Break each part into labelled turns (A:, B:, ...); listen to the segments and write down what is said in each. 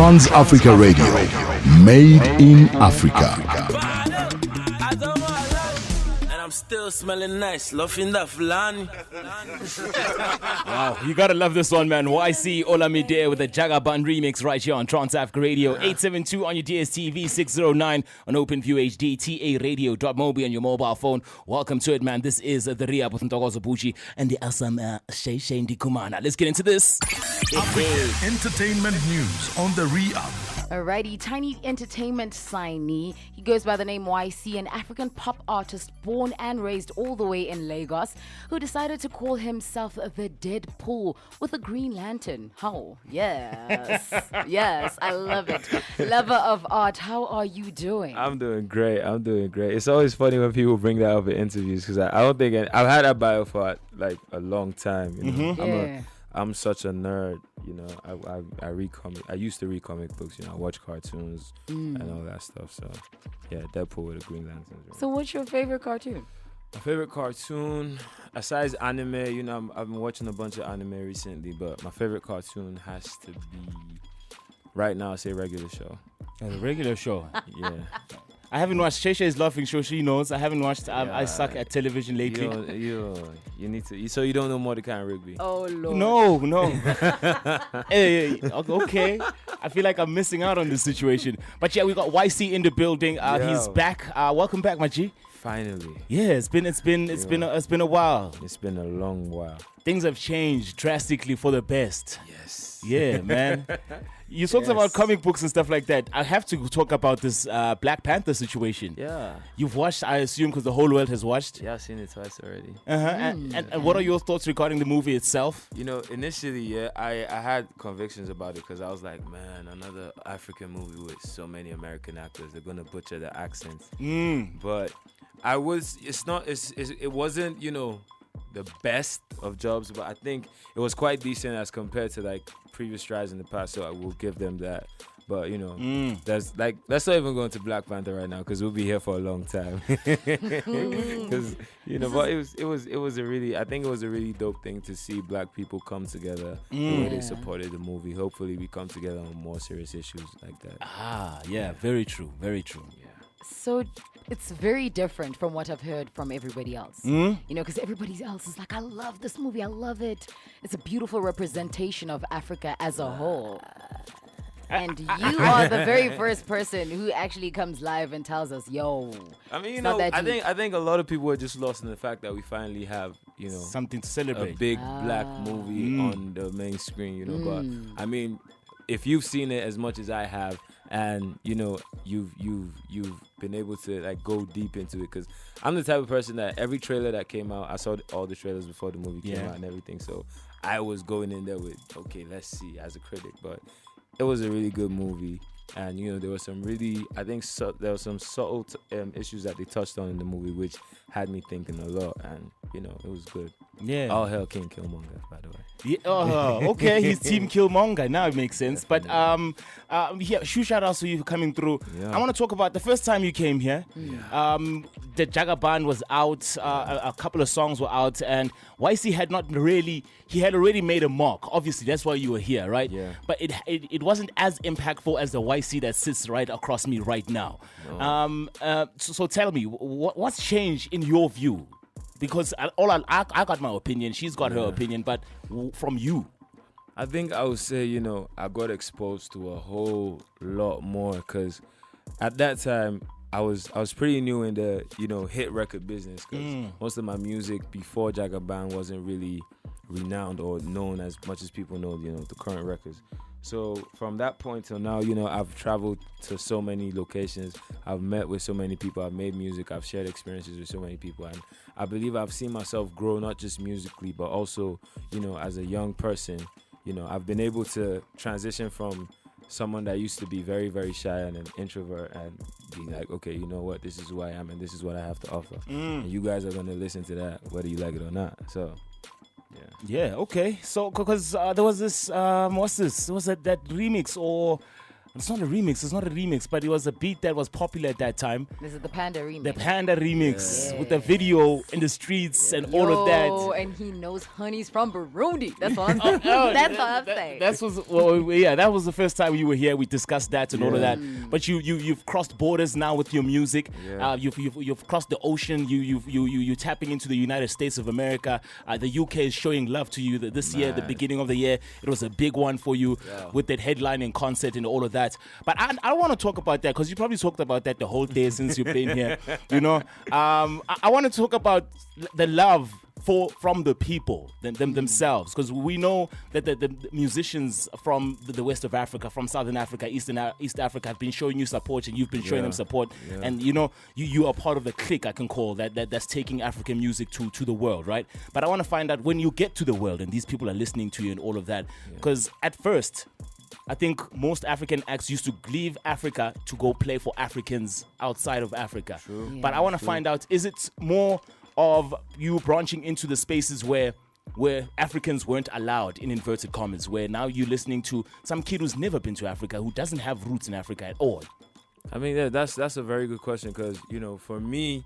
A: Trans Africa Radio, made in Africa.
B: Still smelling nice, loving that flan.
C: Wow, you gotta love this one, man. YC Olamide with the Jagaban remix right here on Trans Africa Radio. 872 on your DSTV, 609 on OpenView HD, TARadio.mobi on your mobile phone. Welcome to it, man. This is the Rehab with Ntokozo Botjie and the awesome Sheila Ndikumana. Let's get into this.
A: Entertainment news on the Rehab.
D: Alrighty, tiny entertainment signee. He goes by the name YC, an African pop artist born and raised all the way in Lagos, who decided to call himself the Deadpool with a green lantern. How? Yes. Yes, I love it. Lover of art, how are you doing?
E: I'm doing great. It's always funny when people bring that up in interviews because I don't think I've had that bio for like a long time. You know? I'm such a nerd, you know. I read comic. I used to read comic books, you know. I watch cartoons and all that stuff. So, yeah, Deadpool with a green lantern. Right?
D: So, what's your favorite cartoon?
E: My favorite cartoon, aside anime, you know, I've been watching a bunch of anime recently, but my favorite cartoon has to be right now. I say regular show.
C: The regular show.
E: Yeah.
C: I haven't watched. Sheila is laughing, so she knows. I haven't watched. I suck at television lately.
E: You need to. So you don't know Mordecai and Rigby?
D: Oh Lord.
C: No. Hey, okay. I feel like I'm missing out on this situation. But yeah, we got YC in the building. He's back. Welcome back, my G.
E: Finally.
C: Yeah, it's been a while.
E: It's been a long while.
C: Things have changed drastically for the best.
E: Yes.
C: Yeah, man. You talked about comic books and stuff like that. I have to talk about this Black Panther situation.
E: Yeah.
C: You've watched, I assume, because the whole world has watched.
E: Yeah, I've seen it twice already.
C: And what are your thoughts regarding the movie itself?
E: You know, initially, I had convictions about it because I was like, man, another African movie with so many American actors. They're going to butcher the accents. But it wasn't, you know, the best of jobs, but I think it was quite decent as compared to like previous tries in the past, so I will give them that. But you know, let's not even go into Black Panther right now because we'll be here for a long time. Because you know, but it was a really dope thing to see Black people come together the way they supported the movie. Hopefully, we come together on more serious issues like that.
C: Yeah, very true. Yeah.
D: So it's very different from what I've heard from everybody else. You know, because everybody else is like, I love this movie. I love it. It's a beautiful representation of Africa as a whole. And you are the very first person who actually comes live and tells us, yo.
E: I mean, you know, I think a lot of people are just lost in the fact that we finally have, you know,
C: something to celebrate.
E: A big black movie on the main screen, you know. But I mean, if you've seen it as much as I have, and you know, you've been able to like go deep into it, because I'm the type of person that every trailer that came out, I saw all the trailers before the movie came out and everything. So I was going in there with, okay, let's see, as a critic. But it was a really good movie, and you know, there was some really, I think there were some subtle issues that they touched on in the movie, which had me thinking a lot, and you know, it was good.
C: Yeah.
E: All hell King Killmonger, by the way.
C: Yeah, okay, he's Team Killmonger. Now it makes sense. But huge shout outs to you for coming through. Yeah. I want to talk about the first time you came here. The Jagaban was out, a couple of songs were out, and YC had already made a mark. Obviously, that's why you were here, right?
E: Yeah.
C: But it wasn't as impactful as the YC that sits right across me right now. No. So tell me, what's changed in your view? Because I got my opinion, she's got her opinion, but from you?
E: I think I would say, you know, I got exposed to a whole lot more, because at that time, I was pretty new in the, you know, hit record business, because most of my music before Jagaban wasn't really renowned or known as much as people know, you know, the current records. So from that point till now, you know, I've traveled to so many locations. I've met with so many people. I've made music. I've shared experiences with so many people. And I believe I've seen myself grow, not just musically, but also, you know, as a young person. You know, I've been able to transition from someone that used to be very, very shy and an introvert and being like, okay, you know what, this is who I am and this is what I have to offer. And you guys are going to listen to that, whether you like it or not. So...
C: Yeah, okay. So, because there was this, what's this? Was it that remix or It's not a remix. It's not a remix, but it was a beat that was popular at that time.
D: This is the Panda remix.
C: The Panda remix with the video in the streets and all of that.
D: And he knows honeys from Burundi. That's what I'm saying. That's what I'm saying.
C: That was the first time you were here. We discussed that and all of that. But you've crossed borders now with your music.
E: Yeah.
C: You've crossed the ocean. You're tapping into the United States of America. The UK is showing love to you. This year, the beginning of the year, it was a big one for you with that headlining concert and all of that. But I want to talk about that because you probably talked about that the whole day since you've been here. I want to talk about the love from the people themselves, because we know that the musicians from the west of Africa, from Southern Africa, East Africa have been showing you support, and you've been showing them support. And you are part of the clique, I can call that's taking African music to the world, right? But I want to find out when you get to the world and these people are listening to you and all of that, because at first I think most African acts used to leave Africa to go play for Africans outside of Africa. But I want to find out, is it more of you branching into the spaces where Africans weren't allowed, in inverted commas, where now you're listening to some kid who's never been to Africa, who doesn't have roots in Africa at all?
E: I mean, that's a very good question, because for me,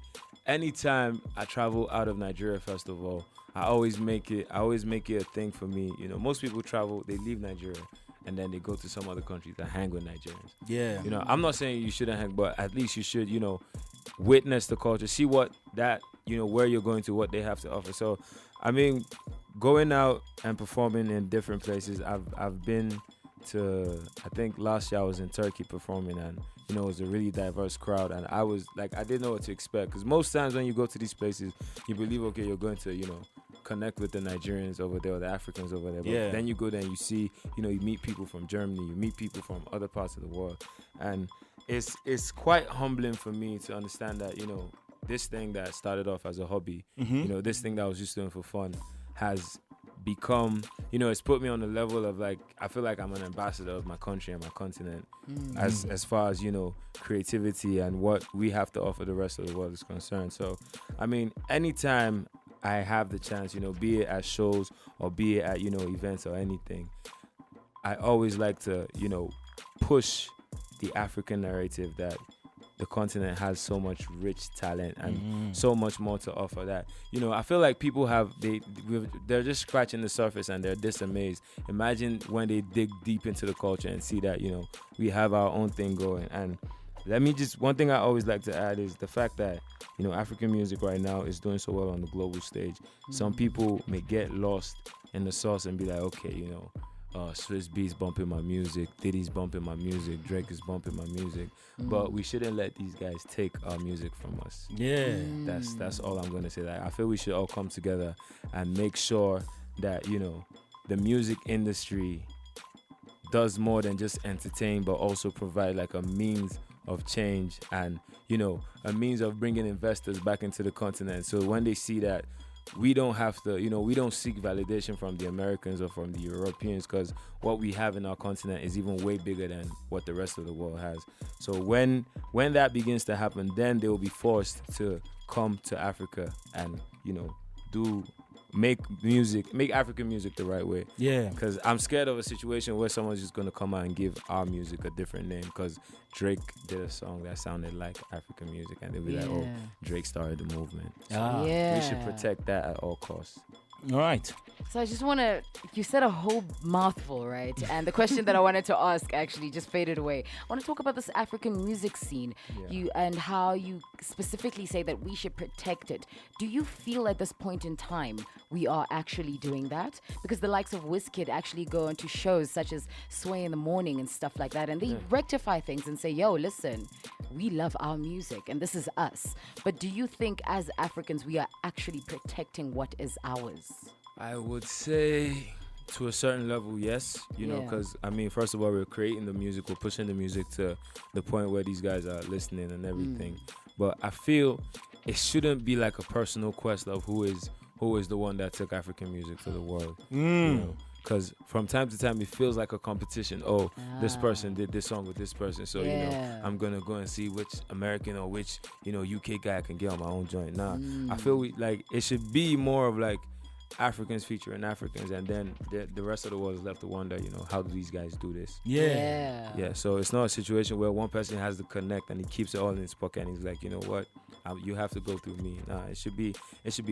E: anytime I travel out of Nigeria, first of all, I always make it a thing for me. Most people travel, they leave Nigeria, and then they go to some other countries and hang with Nigerians.
C: Yeah.
E: I'm not saying you shouldn't hang, but at least you should, witness the culture, see what that, where you're going to, what they have to offer. So, I mean, going out and performing in different places, I've been to, I think last year I was in Turkey performing, and, it was a really diverse crowd, and I was like, I didn't know what to expect, because most times when you go to these places, you believe, okay, you're going to, connect with the Nigerians over there or the Africans over there. But then you go there and you see, you meet people from Germany, you meet people from other parts of the world. And it's quite humbling for me to understand that, this thing that started off as a hobby, this thing that I was just doing for fun has become, it's put me on the level of, like, I feel like I'm an ambassador of my country and my continent as far as, creativity and what we have to offer the rest of the world is concerned. So, I mean, anytime I have the chance, be it at shows or be it at, events or anything, I always like to, push the African narrative that the continent has so much rich talent and so much more to offer that, I feel like people they're just scratching the surface and they're this amazed. Imagine when they dig deep into the culture and see that, we have our own thing going. And one thing I always like to add is the fact that, African music right now is doing so well on the global stage. Some people may get lost in the sauce and be like, okay, Swiss Beats bumping my music, Diddy's bumping my music, Drake is bumping my music. But we shouldn't let these guys take our music from us.
C: Yeah.
E: That's all I'm going to say. Like, I feel we should all come together and make sure that, the music industry does more than just entertain, but also provide like a means of change and, a means of bringing investors back into the continent. So when they see that we don't have to, we don't seek validation from the Americans or from the Europeans, because what we have in our continent is even way bigger than what the rest of the world has. So when that begins to happen, then they will be forced to come to Africa and, make African music the right way.
C: Yeah.
E: Because I'm scared of a situation where someone's just going to come out and give our music a different name, because Drake did a song that sounded like African music, and they'll be like, oh, Drake started the movement. So we should protect that at all costs.
C: All right.
D: So I just want to, you said a whole mouthful, right? And the question that I wanted to ask actually just faded away. I want to talk about this African music scene, and how you specifically say that we should protect it. Do you feel at this point in time we are actually doing that? Because the likes of Wizkid actually go into shows such as Sway in the Morning and stuff like that, and they rectify things and say, yo, listen, we love our music and this is us. But do you think as Africans we are actually protecting what is ours?
E: I would say to a certain level, yes, because, I mean, first of all, we're creating the music, we're pushing the music to the point where these guys are listening and everything. But I feel it shouldn't be like a personal quest of who is the one that took African music to the world. Because from time to time, it feels like a competition. Oh, this person did this song with this person, so, I'm going to go and see which American or which, UK guy I can get on my own joint. Nah, I feel it should be more of like Africans featuring Africans, and then the rest of the world is left to wonder, how do these guys do this?
C: Yeah.
E: So it's not a situation where one person has to connect and he keeps it all in his pocket and he's like, you know what, you have to go through me. Nah, it should be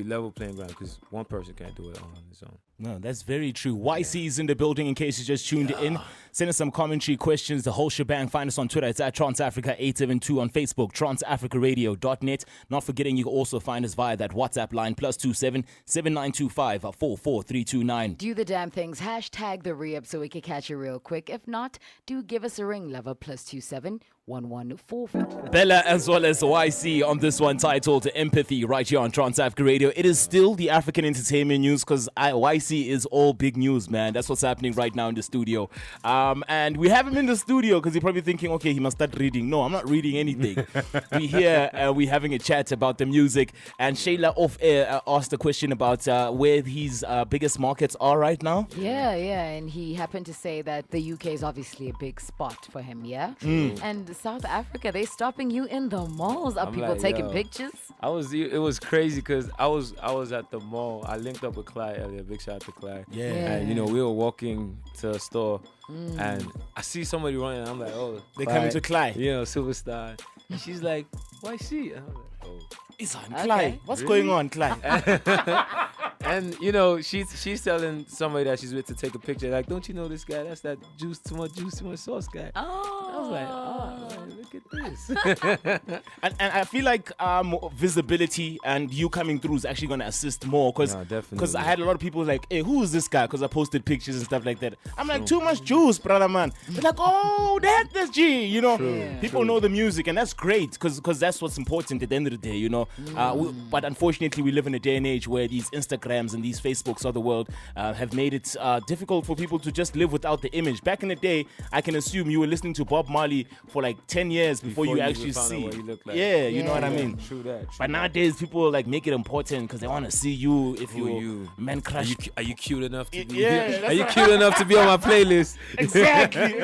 E: level playing ground, because one person can't do it all on his own.
C: No, that's very true. Ycee is in the building in case you just tuned in. Send us some commentary, questions, the whole shebang. Find us on Twitter. It's at TransAfrica872, on Facebook, transafricaradio.net. Not forgetting you can also find us via that WhatsApp line, +27 7925 44329.
D: Do the damn things. Hashtag the re-up so we can catch you real quick. If not, do give us a ring, lover, +27 1144.
C: Bella as well as Ycee on this one, titled Empathy, right here on Trans Africa Radio. It is still the African entertainment news, because Ycee is all big news, man. That's what's happening right now in the studio. And we have him in the studio because you're probably thinking, okay, he must start reading. No, I'm not reading anything. We're here, we're having a chat about the music. And Sheila off air asked a question about where his biggest markets are right now.
D: Yeah. And he happened to say that the UK is obviously a big spot for him, yeah? And South Africa, they stopping you in the malls. Are people taking pictures?
E: It was crazy because I was at the mall. I linked up with Clyde earlier. Big shout out to Clyde.
C: Yeah.
E: And we were walking to a store and I see somebody running and I'm like, oh,
C: They're coming to Clyde.
E: superstar. And she's like, why she? And I'm like, oh.
C: It's on Clyde. What's going on, Clyde?
E: And she's telling somebody that she's with to take a picture. Like, don't you know this guy? That's that too much sauce guy.
D: Oh.
E: I was like, man, look at this.
C: and I feel like visibility and you coming through is actually going to assist more, because I had a lot of people like, hey, who is this guy? Because I posted pictures and stuff like that. I'm like, too much juice, brother, man. They're like, oh, that's G. People know the music, and that's great, because that's what's important at the end of the day, but unfortunately, we live in a day and age where these Instagrams and these Facebooks of the world have made it difficult for people to just live without the image. Back in the day, I can assume you were listening to Bob Marley for like 10 years before you actually see. Yeah, you know what I mean?
E: True that.
C: But nowadays, people like make it important because they want to see you if you man crush.
E: Are you cute enough to be?
C: Yeah,
E: are you cute enough to be on my playlist?
C: Exactly.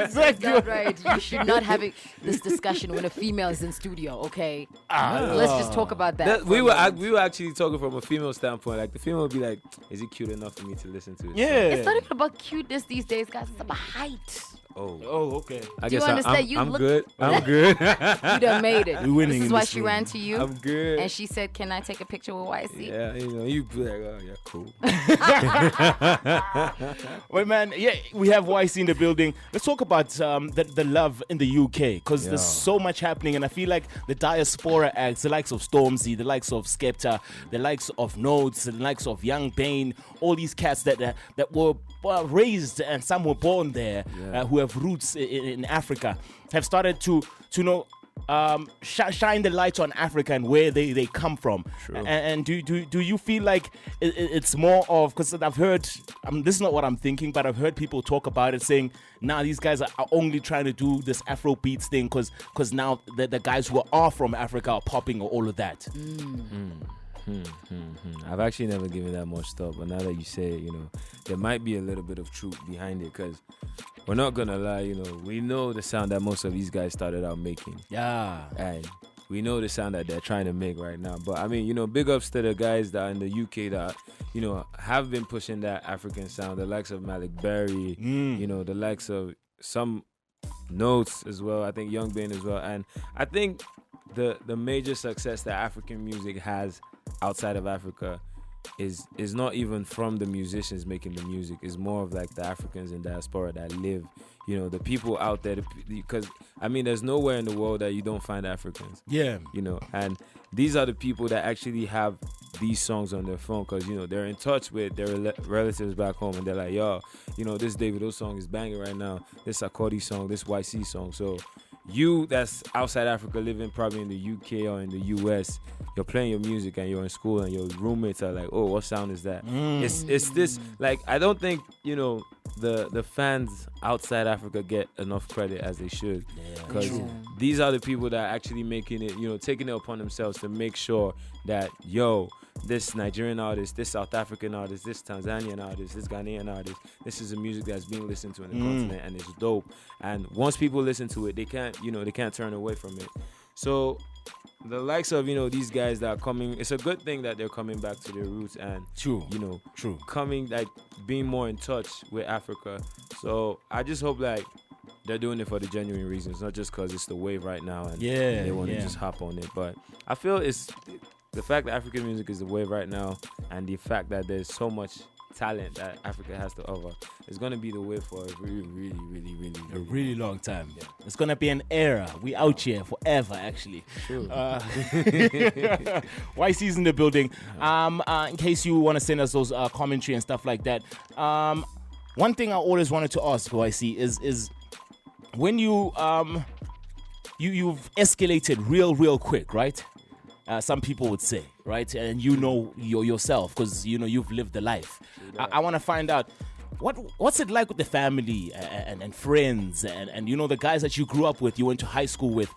D: Not right. You should not have this discussion when a female is in studio. Okay, let's just talk about that.
E: We were actually talking from a female standpoint. Like the female would be like, "Is he cute enough for me to listen to?"
C: Yeah,
D: it's not even about cuteness these days, guys. It's about height.
C: Oh, okay.
E: I
D: Do you
E: guess
D: understand?
E: I'm good. I'm good.
D: You done made it.
C: We're winning.
D: This is
C: in
D: why
C: this
D: she
C: room.
D: ran to you.
E: I'm good.
D: And she said, "Can I take a picture with Ycee?"
E: Yeah, you be like, oh yeah, cool.
C: Well, man, yeah, we have Ycee in the building. Let's talk about the love in the UK, because there's so much happening, and I feel like the diaspora acts, the likes of Stormzy, the likes of Skepta, the likes of Notes, the likes of Young Bane, all these cats that were raised and some were born there, who have roots in Africa, have started to shine the light on Africa and where they come from. And do you feel like it's more of, because I've heard, this is not what I'm thinking, but I've heard people talk about it saying, nah, these guys are only trying to do this Afro beats thing because now the guys who are from Africa are popping or all of that.
E: I've actually never given that much thought, but now that you say it, there might be a little bit of truth behind it, because we're not gonna lie, we know the sound that most of these guys started out making.
C: Yeah.
E: And we know the sound that they're trying to make right now. But I mean, big ups to the guys that are in the UK that, have been pushing that African sound, the likes of Malik Berry, the likes of some Notes as well, I think Young Bane as well. And I think the major success that African music has outside of Africa is not even from the musicians making the music. It's more of like the Africans in diaspora that live, the people out there, because I mean there's nowhere in the world that you don't find Africans. And these are the people that actually have these songs on their phone, because they're in touch with their relatives back home, and they're like, yo, this Davido song is banging right now, this Akodi song, this Ycee song. So you that's outside Africa, living probably in the UK or in the US, you're playing your music and you're in school and your roommates are like, oh, what sound is that? It's this, like, I don't think the fans outside Africa get enough credit as they should, because these are the people that are actually making it, taking it upon themselves to make sure that this Nigerian artist, this South African artist, this Tanzanian artist, this Ghanaian artist, this is a music that's being listened to in the continent, and it's dope. And once people listen to it, they can't turn away from it. So the likes of, these guys that are coming, it's a good thing that they're coming back to their roots and,
C: True.
E: coming, like, being more in touch with Africa. So I just hope, like, they're doing it for the genuine reasons, not just because it's the wave right now and they want to just hop on it. But I feel it's the fact that African music is the wave right now and the fact that there's so much talent that Africa has to offer is going to be the way for a really long time. Yeah.
C: It's going to be an era. We out here forever, actually.
E: True.
C: Ycee's in the building. In case you want to send us those commentary and stuff like that. One thing I always wanted to ask Ycee is when you've escalated real quick, right? Some people would say, right? And yourself, because you've lived the life. I want to find out what's it like with the family and friends and the guys that you grew up with, you went to high school with.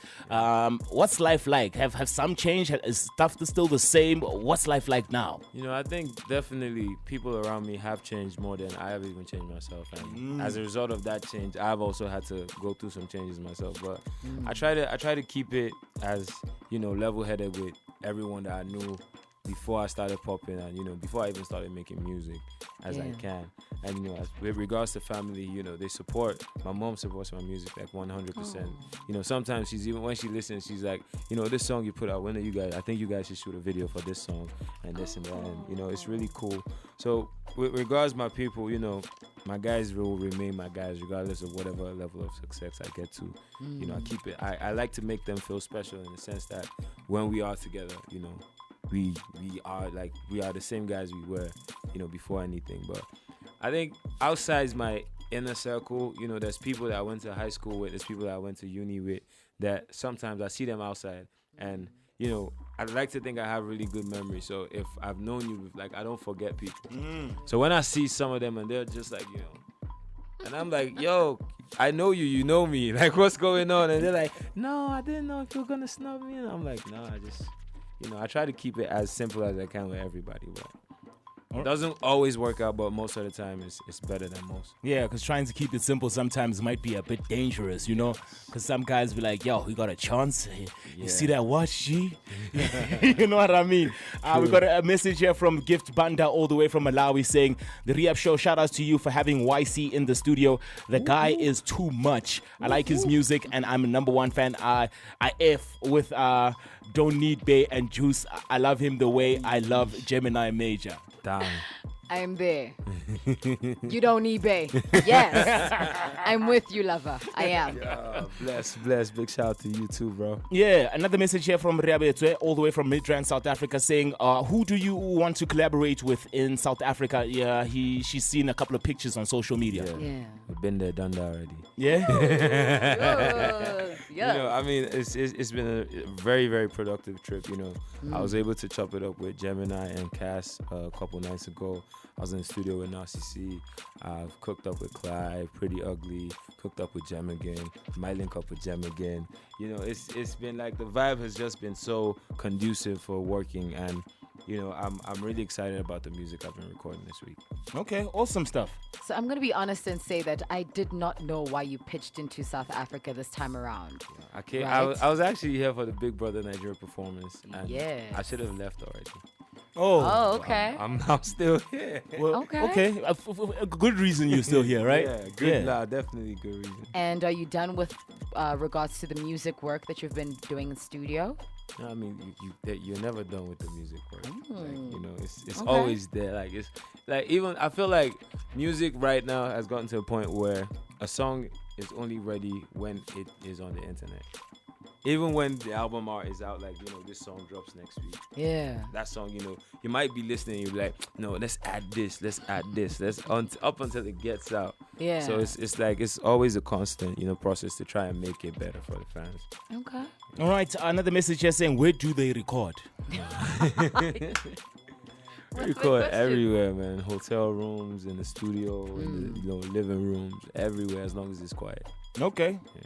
C: What's life like? Have some changed? Is stuff still the same? What's life like now?
E: I think definitely people around me have changed more than I have even changed myself. And as a result of that change, I've also had to go through some changes myself. But I try to keep it as, level-headed with everyone that I knew before I started popping and, before I even started making music as I can. And, with regards to family, they support. My mom supports my music like 100%. Sometimes when she listens, she's like, this song you put out, when are you guys? I think you guys should shoot a video for this song and this and that. And, it's really cool. So with regards to my people, my guys will remain my guys regardless of whatever level of success I get to. I keep it. I like to make them feel special in the sense that when we are together, we are the same guys we were, before anything. But I think outside my inner circle, there's people that I went to high school with, there's people that I went to uni with that sometimes I see them outside and, I'd like to think I have really good memory. So if I've known you, I don't forget people. So when I see some of them and they're just like, and I'm like, yo, I know you, you know me. Like, what's going on? And they're like, no, I didn't know if you were going to snub me. And I'm like, no, I just, I try to keep it as simple as I can with everybody. But it doesn't always work out, but most of the time it's better than most.
C: Yeah, because trying to keep it simple sometimes might be a bit dangerous, because some guys be like, yo, we got a chance. You see that watch, G? You know what I mean? We got a message here from Gift Banda all the way from Malawi saying, the Rehab Show, shout outs to you for having Ycee in the studio. The guy is too much. I like his music and I'm a #1 fan. I F with Don't Need Bay and Juice. I love him the way I love Gemini Major.
E: Damn.
D: I'm there. You don't need Bay. Yes. I'm with you, lover. I am.
E: Yeah, bless. Big shout out to you too, bro.
C: Yeah, another message here from Riabetwe, all the way from Midrand, South Africa, saying, who do you want to collaborate with in South Africa? Yeah, she's seen a couple of pictures on social media.
D: Yeah.
E: We've been there, done that already.
C: Yeah?
D: Yeah.
E: It's been a very, very productive trip, I was able to chop it up with Gemini and Cass a couple nights ago. I was in the studio with Narcissi. I've cooked up with Clyde, Pretty Ugly, cooked up with Gem again, might link up with Gem again. It's been like the vibe has just been so conducive for working, and I'm really excited about the music I've been recording this week.
C: Okay, awesome stuff.
D: So I'm going to be honest and say that I did not know why you pitched into South Africa this time around.
E: Yeah,
D: right?
E: I was actually here for the Big Brother Nigeria performance, and
D: Yes.
E: I should have left already.
D: Oh, okay.
E: I'm still here.
C: Well,
D: Okay.
C: A good reason you're still here, right?
E: Yeah, good. Nah, definitely good reason.
D: And are you done with regards to the music work that you've been doing in studio?
E: No, I mean, you're never done with the music work. It's
D: Okay.
E: always there. Like it's like even I feel like music right now has gotten to a point where a song is only ready when it is on the internet. Even when the album art is out, like, this song drops next week.
D: Yeah.
E: That song, you might be listening and you're like, no, let's add this. Up until it gets out.
D: Yeah.
E: So it's like, it's always a constant, process to try and make it better for the fans.
D: Okay.
C: All right, another message here saying, where do they record?
E: We record everywhere, man. Hotel rooms, in the studio, in the living rooms, everywhere, as long as it's quiet.
C: Okay.
E: Yeah.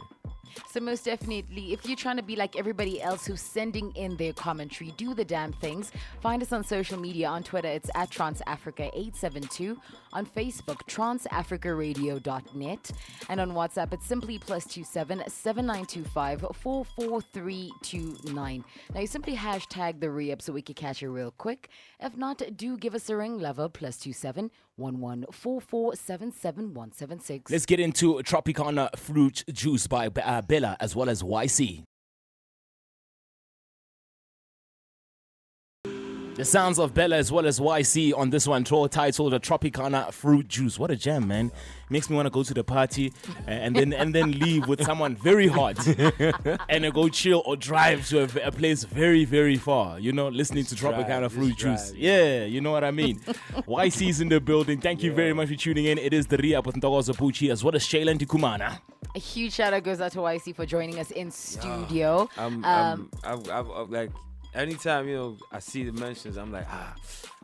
D: So most definitely, if you're trying to be like everybody else who's sending in their commentary, do the damn things. Find us on social media. On Twitter, it's at TransAfrica872. On Facebook, transafricaradio.net. And on WhatsApp, it's simply +27 7925 44329. Now, you simply hashtag the re-up so we can catch you real quick. If not, do give us a ring, lover, +27 1144777176.
C: Let's get into Tropicana Fruit Juice by Bella as well as Ycee. The sounds of Bella as well as Ycee on this one, titled the Tropicana Fruit Juice. What a jam, man. Makes me want to go to the party and then leave with someone very hot and go chill or drive to a place very, very far, you know, listening to Tropicana Fruit Juice. Yeah, you know what I mean. Ycee's in the building. Thank you very much for tuning in. It is the re-up with Ntokozo Botjie as well as Sheila and Ndikumana.
D: A huge shout out goes out to Ycee for joining us in studio.
E: I'm like, anytime, you know, I see the mentions, I'm like,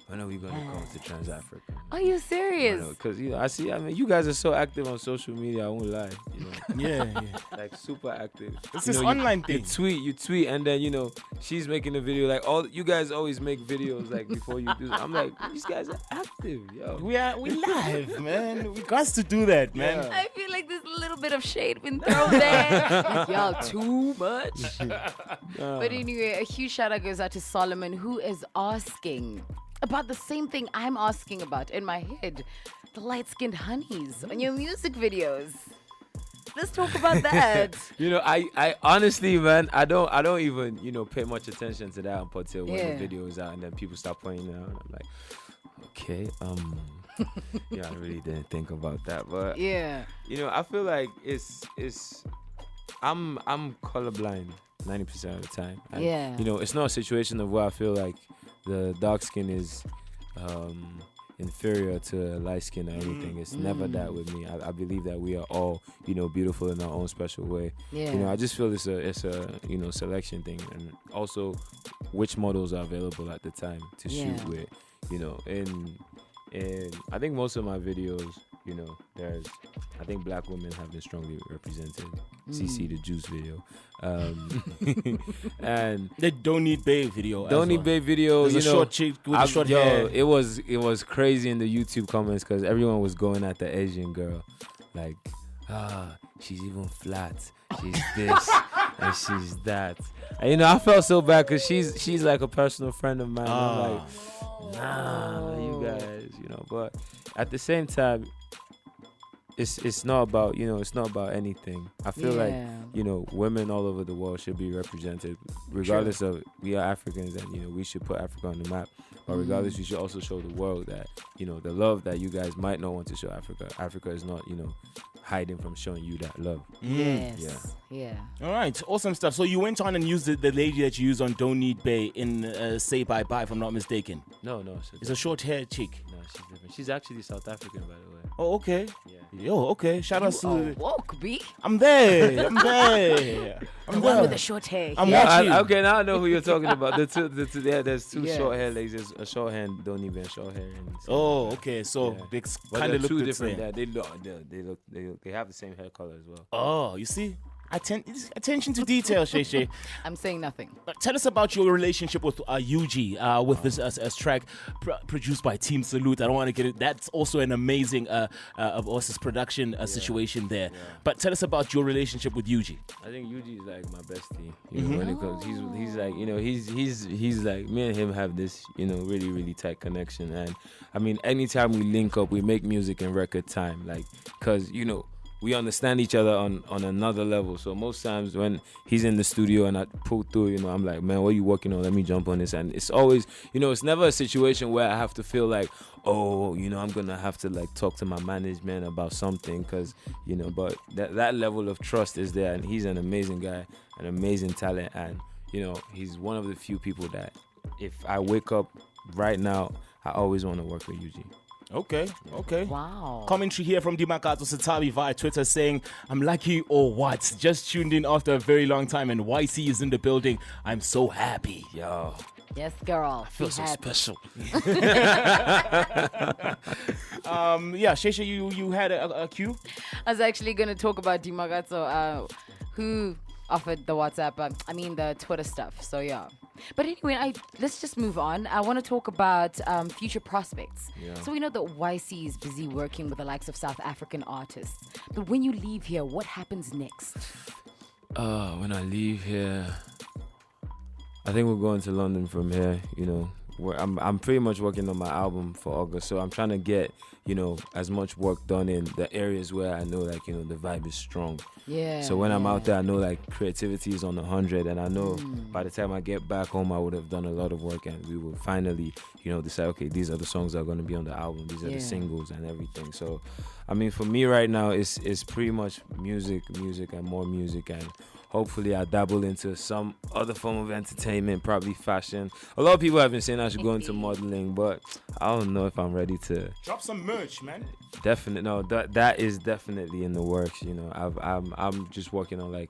E: when are we going to come to Trans Africa?
D: Are you serious?
E: Because, you know, I mean, you guys are so active on social media, I won't lie. You know?
C: Yeah.
E: Like, super active.
C: It's this online thing.
E: You tweet, and then, you know, she's making a video. Like, you guys always make videos, like, before you do. I'm like, these guys are active, yo.
C: We live, man. We got to do that, man.
E: Yeah.
D: I feel like there's a little bit of shade been thrown there. Like, y'all too much. But anyway, a huge shout out goes out to Solomon, who is asking about the same thing I'm asking about in my head. The light-skinned honeys on your music videos. Let's talk about that.
E: You know, I honestly, man, I don't even, you know, pay much attention to that until when the video is out and then people start pointing it out. And I'm like, okay, yeah, I really didn't think about that. But
D: yeah,
E: you know, I feel like I'm colorblind 90% of the time. And, you know, it's not a situation of where I feel like the dark skin is inferior to light skin or anything. It's never that with me. I believe that we are all, you know, beautiful in our own special way. You know, I just feel it's a you know, selection thing, and also which models are available at the time to shoot with, you know. And I think most of my videos, you know, I think black women have been strongly represented. CC the Juice video, and
C: the Don't Need Bae video.
E: Don't Need Bae video.
C: There's a short chick with a short hair.
E: It was crazy in the YouTube comments because everyone was going at the Asian girl, like, she's even flat, she's this and she's that. And you know, I felt so bad because she's like a personal friend of mine. I'm like, nah, you guys, you know. But at the same time, it's not about, you know, it's not about anything. I feel like, you know, women all over the world should be represented, regardless of, we are Africans and, you know, we should put Africa on the map. But regardless, we should also show the world that, you know, the love that you guys might not want to show Africa is not, you know, hiding from showing you that love.
D: Yeah.
C: All right, awesome stuff. So you went on and used the lady that you used on Don't Need Bae in Say Bye Bye, if I'm not mistaken.
E: No.
C: It's a short hair chick.
E: No, she's different. She's actually South African, by the way.
C: Oh, okay.
E: Yeah.
C: Yo, okay. Shout out to...
D: woke, B.
C: I'm there. I'm
D: The one with the short hair.
C: I'm watching.
E: Okay, now I know who you're talking about. There's two short hair ladies. There's a short hair and don't even short hair.
C: Oh, okay. So they kind of look
E: two
C: the same.
E: different. They have the same hair color as well.
C: Oh, you see? Attention to detail, Shay.
D: I'm saying nothing.
C: Tell us about your relationship with Ycee, with this track produced by Team Salute. I don't want to get it. That's also an amazing production situation there. But tell us about your relationship with Ycee.
E: I think Ycee is like my bestie. You know, when it comes, he's like, you know, he's like, me and him have this, you know, really, really tight connection. And I mean, anytime we link up, we make music in record time, like, cause you know, we understand each other on another level. So most times when he's in the studio and I pull through, you know, I'm like, man, what are you working on? Let me jump on this. And it's always, you know, it's never a situation where I have to feel like, oh, you know, I'm going to have to like talk to my management about something, because, you know, but that level of trust is there. And he's an amazing guy, an amazing talent. And, you know, he's one of the few people that if I wake up right now, I always want to work with Ycee.
C: Okay.
D: Wow.
C: Commentary here from Ntokozo Botjie via Twitter saying, I'm lucky or what? Just tuned in after a very long time and Ycee is in the building. I'm so happy. Yo.
D: Yes, girl.
C: I feel so
D: happy.
C: special. Shesha, you had a cue?
D: I was actually going to talk about Ntokozo. who offered the WhatsApp, the Twitter stuff. So yeah. But anyway, let's just move on. I want to talk about future prospects.
E: Yeah.
D: So we know that YC is busy working with the likes of South African artists. But when you leave here, what happens next?
E: When I leave here, I think we're going to London from here. Where I'm pretty much working on my album for August, so I'm trying to get as much work done in the areas where I know the vibe is strong.
D: Yeah.
E: So when I'm out there, I know creativity is on 100, and I know by the time I get back home, I would have done a lot of work, and we will finally decide, okay, these are the songs that are going to be on the album, these are the singles and everything. So for me right now, it's pretty much music and more music, and hopefully I dabble into some other form of entertainment, probably fashion. A lot of people have been saying I should go into modeling, but I don't know if I'm ready to.
C: Drop some merch, man.
E: Definitely, no, that is definitely in the works. I'm just working on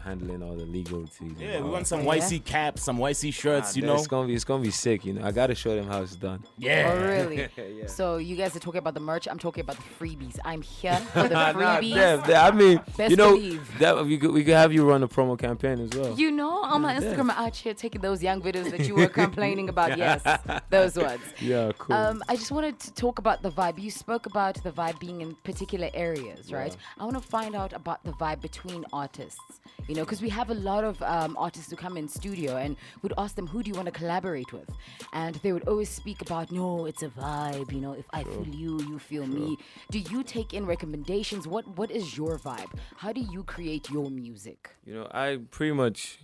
E: handling all the legalities.
C: Yeah, we want some YC caps, some YC shirts.
E: It's gonna be sick. I gotta show them how it's done.
C: Yeah.
D: Oh, really?
E: Yeah.
D: So you guys are talking about the merch. I'm talking about the freebies. I'm here for the freebies. Best believe.
E: That we could have you run a promo campaign as well.
D: On my Instagram, I'm out here taking those young videos that you were complaining about. Yes, those ones.
E: Yeah, cool.
D: I just wanted to talk about the vibe. You spoke about the vibe being in particular areas, right?
E: Yeah.
D: I want to find out about the vibe between artists, because we have a lot of artists who come in studio and would ask them, who do you want to collaborate with? And they would always speak about, no, it's a vibe, if I feel you, you feel me. Do you take in recommendations? What is your vibe? How do you create your music?
E: I pretty much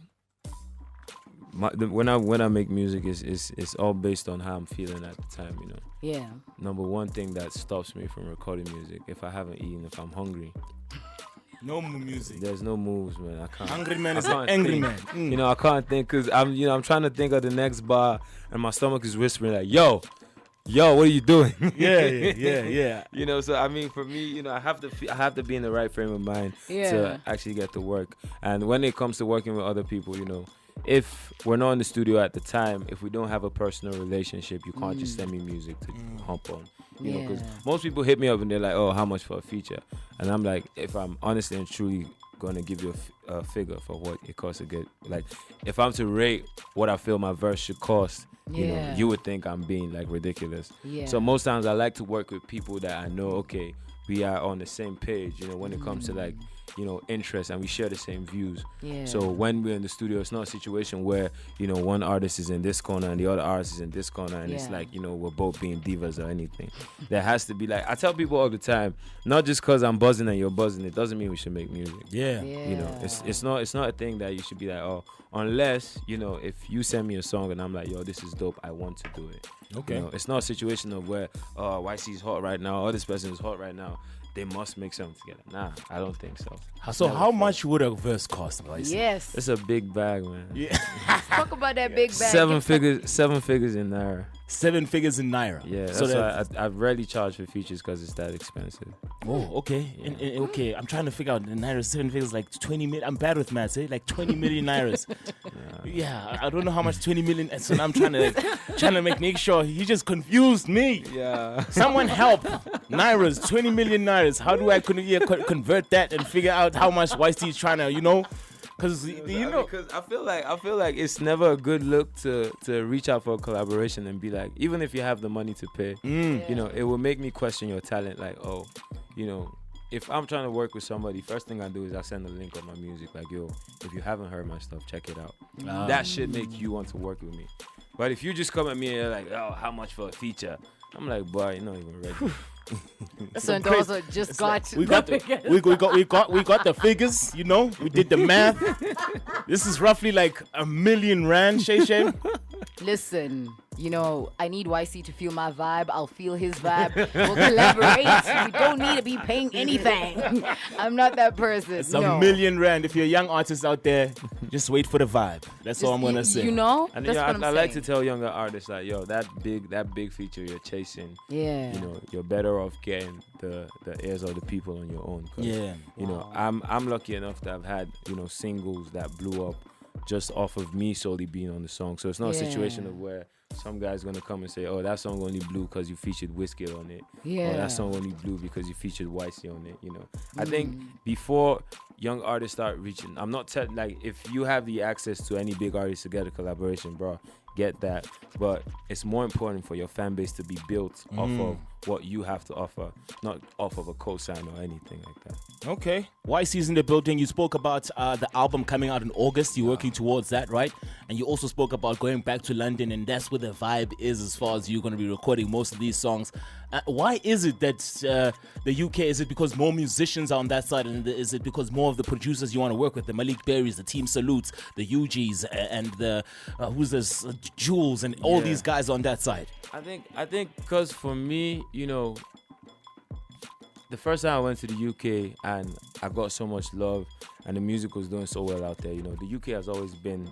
E: when I make music, it's all based on how I'm feeling at the time.
D: Yeah.
E: Number one thing that stops me from recording music, if I haven't eaten, if I'm hungry.
C: No more music.
E: There's no moves, man. I can't.
C: Hungry man is an angry man.
E: I can't think because I'm trying to think of the next bar, and my stomach is whispering like, yo, what are you doing?
C: Yeah.
E: So for me, I have to be in the right frame of mind to actually get to work. And when it comes to working with other people, if we're not in the studio at the time, if we don't have a personal relationship, you can't just send me music to hump on. Because most people hit me up and they're like, oh, how much for a feature? And I'm like, if I'm honestly and truly going to give you a figure for what it costs to get, if I'm to rate what I feel my verse should cost, you would think I'm being ridiculous.
D: Yeah.
E: So most times I like to work with people that I know, okay, we are on the same page, when it comes to interest, and we share the same views.
D: Yeah.
E: So when we're in the studio, it's not a situation where, one artist is in this corner and the other artist is in this corner, and it's we're both being divas or anything. There has to be I tell people all the time, not just because I'm buzzing and you're buzzing, it doesn't mean we should make music.
C: Yeah.
E: It's not a thing that you should be like, oh, unless, if you send me a song and I'm like, yo, this is dope, I want to do it.
C: Okay.
E: It's not a situation of where, YC is hot right now, or this person is hot right now, they must make something together. Nah, I don't think so.
C: So how much would a verse cost?
D: Yes.
E: It's a big bag, man.
C: Yeah.
D: Talk about that big bag.
E: 7 figures in Naira.
C: 7 figures in Naira.
E: Yeah, that's why I rarely charge for features because it's that expensive.
C: Oh, okay. Okay, I'm trying to figure out the Naira 7 figures, 20 million. I'm bad with maths, 20 million Nairas. Yeah, I don't know how much 20 million. So now I'm trying to make sure. He just confused me.
E: Yeah.
C: Someone help. Nairas, 20 million Nairas. How do I convert that and figure out how much YC is trying to, Because
E: because I feel like it's never a good look to reach out for a collaboration and be like, even if you have the money to pay, it will make me question your talent. If I'm trying to work with somebody, first thing I do is I send a link of my music. Yo, if you haven't heard my stuff, check it out. That should make you want to work with me. But if you just come at me and you're like, oh, how much for a feature? I'm like, boy, you're not even ready.
D: So Ntokozo just got
C: we got the figures, we did the math. This is roughly R1 million, Shay.
D: Listen, I need YC to feel my vibe. I'll feel his vibe. We'll collaborate. We don't need to be paying anything. I'm not that person.
C: It's R1 million. If you're a young artist out there, just wait for the vibe. That's all I'm gonna say.
E: And
D: that's what I'm
E: I
D: saying.
E: like to tell younger artists yo, that big feature you're chasing.
D: Yeah.
E: You're better off getting the ears of the people on your own.
C: Yeah.
E: I'm lucky enough to have had singles that blew up just off of me solely being on the song. So it's not a situation of where some guy's gonna come and say, "Oh, that song only blew because you featured Wizkid on it," or "That song only blew because you featured Ycee on it." You know, I think before young artists start reaching, I'm not like if you have the access to any big artist to get a collaboration, bro, get that. But it's more important for your fan base to be built off of what you have to offer, not off of a cosign or anything like that.
C: Okay. Ycee's in the building. You spoke about the album coming out in August. You're working towards that, right? And you also spoke about going back to London, and that's where the vibe is as far as you're going to be recording most of these songs. Why is it that the UK, is it because more musicians are on that side, and is it because more of the producers you want to work with, the Malik Berries, the Team Salutes, the UGs, and the who's this, Jules, and all these guys on that side?
E: I think because for me, you know, the first time I went to the UK and I got so much love and the music was doing so well out there, you know, the UK has always been,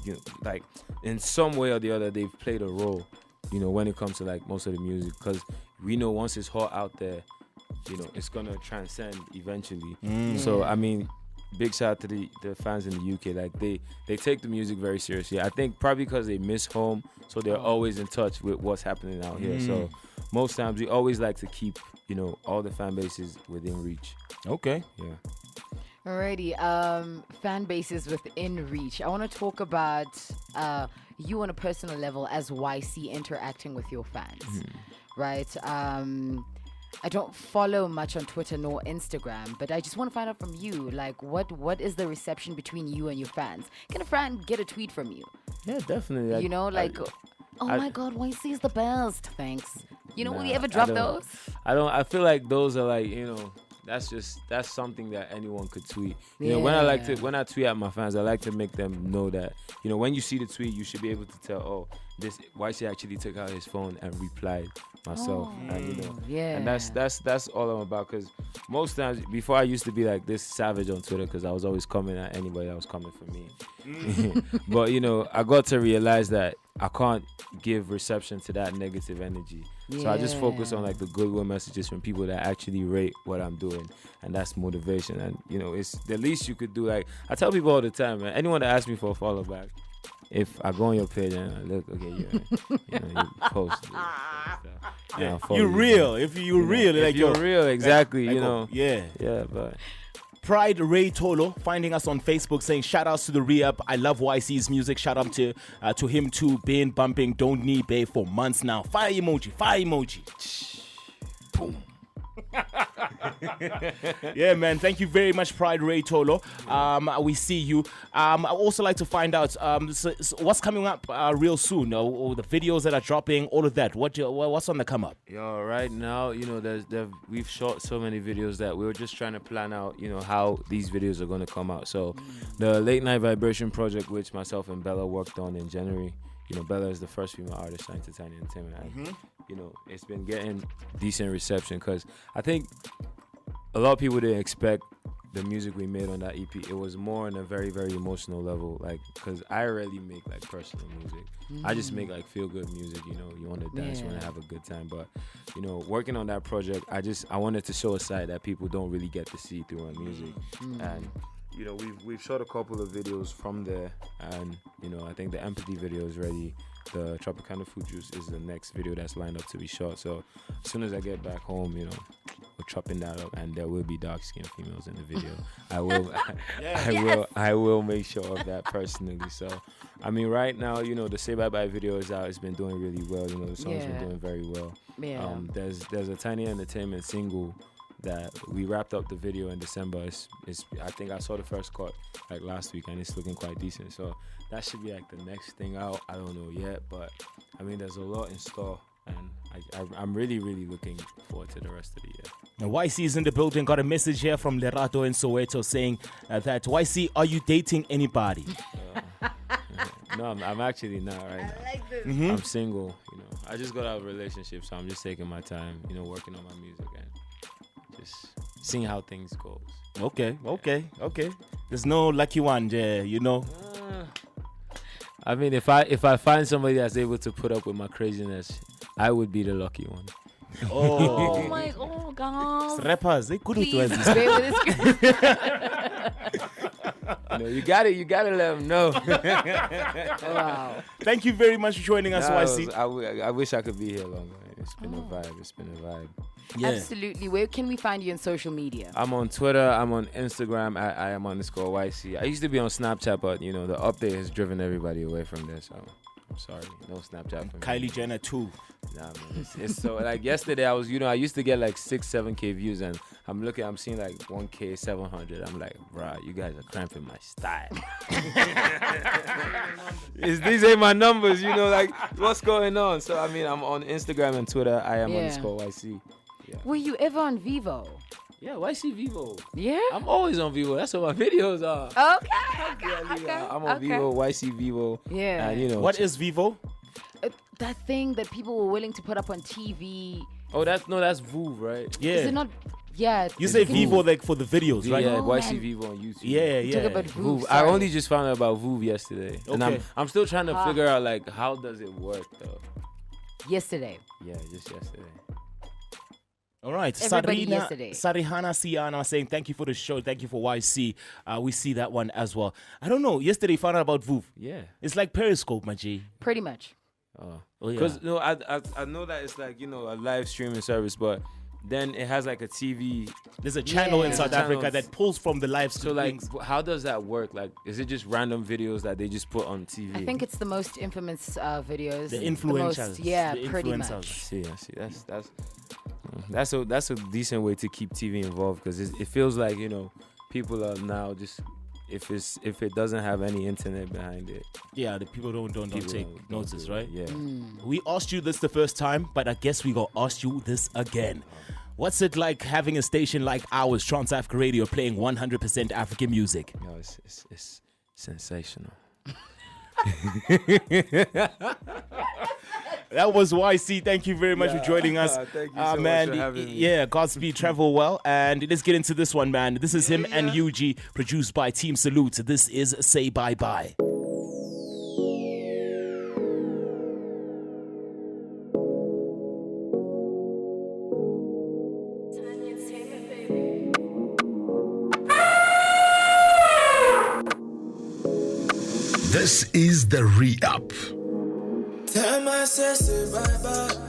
E: you know, like in some way or the other, they've played a role, you know, when it comes to like most of the music, because we know once it's hot out there, you know, it's gonna transcend eventually. So I mean, big shout out to the fans in the UK. Like they take the music very seriously. I think probably because they miss home, so they're always in touch with what's happening out here. So most times we always like to keep, you know, all the fan bases within reach.
C: Okay.
E: Yeah.
D: Alrighty, fan bases within reach. I want to talk about you on a personal level as Ycee interacting with your fans, right? I don't follow much on Twitter nor Instagram, but I just want to find out from you, like, what is the reception between you and your fans? Can a fan get a tweet from you?
E: Yeah, definitely.
D: You know, like, oh my God, Ycee is the best. Thanks. You know, will you ever drop those?
E: I feel like those are like, you know, that's something that anyone could tweet. You know, when I tweet at my fans, I like to make them know that, you know, when you see the tweet, you should be able to tell, oh, this Ycee actually took out his phone and replied myself, and you know, and that's all I'm about. Because most times before I used to be like this savage on Twitter because I was always coming at anybody that was coming for me. But you know, I got to realize that I can't give reception to that negative energy. So I just focus on like the goodwill messages from people that actually rate what I'm doing, and that's motivation. And you know, it's the least you could do. Like I tell people all the time, man, anyone that asks me for a follow back, if I go on your page and I look, okay, you post it.
C: You're real. If you're real, like
E: you're real, exactly.
C: Like,
E: you know,
C: yeah.
E: But
C: Pride Ray Tolo finding us on Facebook saying shout outs to the re-up. I love Ycee's music. Shout out to him too. Been bumping Don't Need Bay for months now. Fire emoji. Boom. Yeah, man. Thank you very much, Pride Ray Tolo. We see you. I also like to find out so what's coming up real soon. Or the videos that are dropping, all of that. What's on the come up?
E: Yo, right now, you know, we've shot so many videos that we were just trying to plan out, you know, how these videos are going to come out. So the Late Night Vibration project, which myself and Bella worked on in January. You know, Bella is the first female artist signed to Tiny Entertainment. And, you know, it's been getting decent reception because I think a lot of people didn't expect the music we made on that EP. It was more on a very, very emotional level, like, because I rarely make like personal music. I just make like feel good music. You know, you want to dance, you want to have a good time. But you know, working on that project, I wanted to show a side that people don't really get to see through my music. And you know, we've shot a couple of videos from there, and you know, I think the Empathy video is ready. The Tropicana Food Juice is the next video that's lined up to be shot. So as soon as I get back home, you know, we're chopping that up, and there will be dark-skinned females in the video. I will make sure of that personally. So, I mean, right now, you know, the Say Bye Bye video is out. It's been doing really well. You know, the song's been doing very well. There's a Tiny Entertainment single that we wrapped up the video in December. I think I saw the first cut like last week, and it's looking quite decent. So that should be like the next thing out. I don't know yet, but I mean, there's a lot in store, and I'm really, really looking forward to the rest of the year.
C: Now, Ycee is in the building. Got a message here from Lerato in Soweto saying that Ycee, are you dating anybody?
E: No, I'm actually not right now.
D: I like this.
E: I'm single. You know, I just got out of a relationship, so I'm just taking my time. You know, working on my music and just seeing how things goes.
C: Okay. There's no lucky one there, you know.
E: I mean, if I find somebody that's able to put up with my craziness, I would be the lucky one.
D: Oh my God.
C: Rappers, they couldn't do
D: Please
C: this.
D: bear with this.
E: You gotta let them know.
D: Wow.
C: Thank you very much for joining us, YC.
E: I wish I could be here longer. It's been a vibe. It's been a vibe.
C: Yeah.
D: Absolutely. Where can we find you on social media?
E: I'm on Twitter. I'm on Instagram. I am _YC. I used to be on Snapchat, but the update has driven everybody away from there. So I'm sorry, no Snapchat for me.
C: Kylie Jenner too.
E: Nah, man. It's so like yesterday. I was, I used to get like 6-7K views, and I'm seeing like 1K 700. I'm like, bruh, you guys are cramping my style. These ain't my numbers, like what's going on? So I mean, I'm on Instagram and Twitter. I am _YC. Yeah.
D: Were you ever on Vivo?
E: Yeah, YC Vivo.
D: Yeah?
E: I'm always on Vivo. That's what my videos are.
D: Okay.
E: I'm on Vivo, YC Vivo.
D: Yeah.
E: And,
C: What is Vivo?
D: That thing that people were willing to put up on TV.
E: Oh, that's Vuv, right?
C: Yeah.
D: Is it not? Yeah.
C: You say Vivo like for the videos, right?
E: Yeah,
D: Oh,
E: YC
D: man.
E: Vivo on YouTube.
C: Yeah.
D: Talk about
E: Vuv.
D: Vuv.
E: I
D: sorry.
E: only just found out about Vuv yesterday, and
C: Okay.
E: I'm still trying to figure out like how does it work though.
D: Yesterday.
E: Yeah, just yesterday.
C: All right.
D: Everybody yesterday.
C: Sarihana Siana saying thank you for the show. Thank you for YC. We see that one as well. I don't know. Yesterday found out about Vuv.
E: Yeah.
C: It's like Periscope, my G.
D: Pretty much.
C: Oh yeah.
E: Because I know that it's like a live streaming service, but then it has like a TV.
C: There's a channel in
D: Yeah.
C: South Africa that pulls from the live
E: So like,
C: streams.
E: how does that work? Like, is it just random videos that they just put on TV?
D: I think it's the most infamous videos.
C: The
D: most-
C: influencers.
D: yeah,
C: The
D: pretty
C: influencers.
D: much.
E: I see. That's a decent way to keep TV involved because it feels like people are now just if it doesn't have any internet behind it.
C: Yeah, the people don't
E: people
C: take
E: don't
C: notice,
E: do it.
C: right?
E: Yeah.
C: We asked you this the first time, but I guess we gonna ask you this again. What's it like having a station like ours, Trans Africa Radio, playing 100% African music?
E: No, it's sensational.
C: That was YC. Thank you very much for joining us.
E: Thank you so
C: man,
E: much for having me.
C: Yeah, Godspeed, travel well. And let's get into this one, man. This is him and UG, produced by Team Salute. This is Say Bye Bye.
A: This is the re-up.
B: Tell myself say bye bye.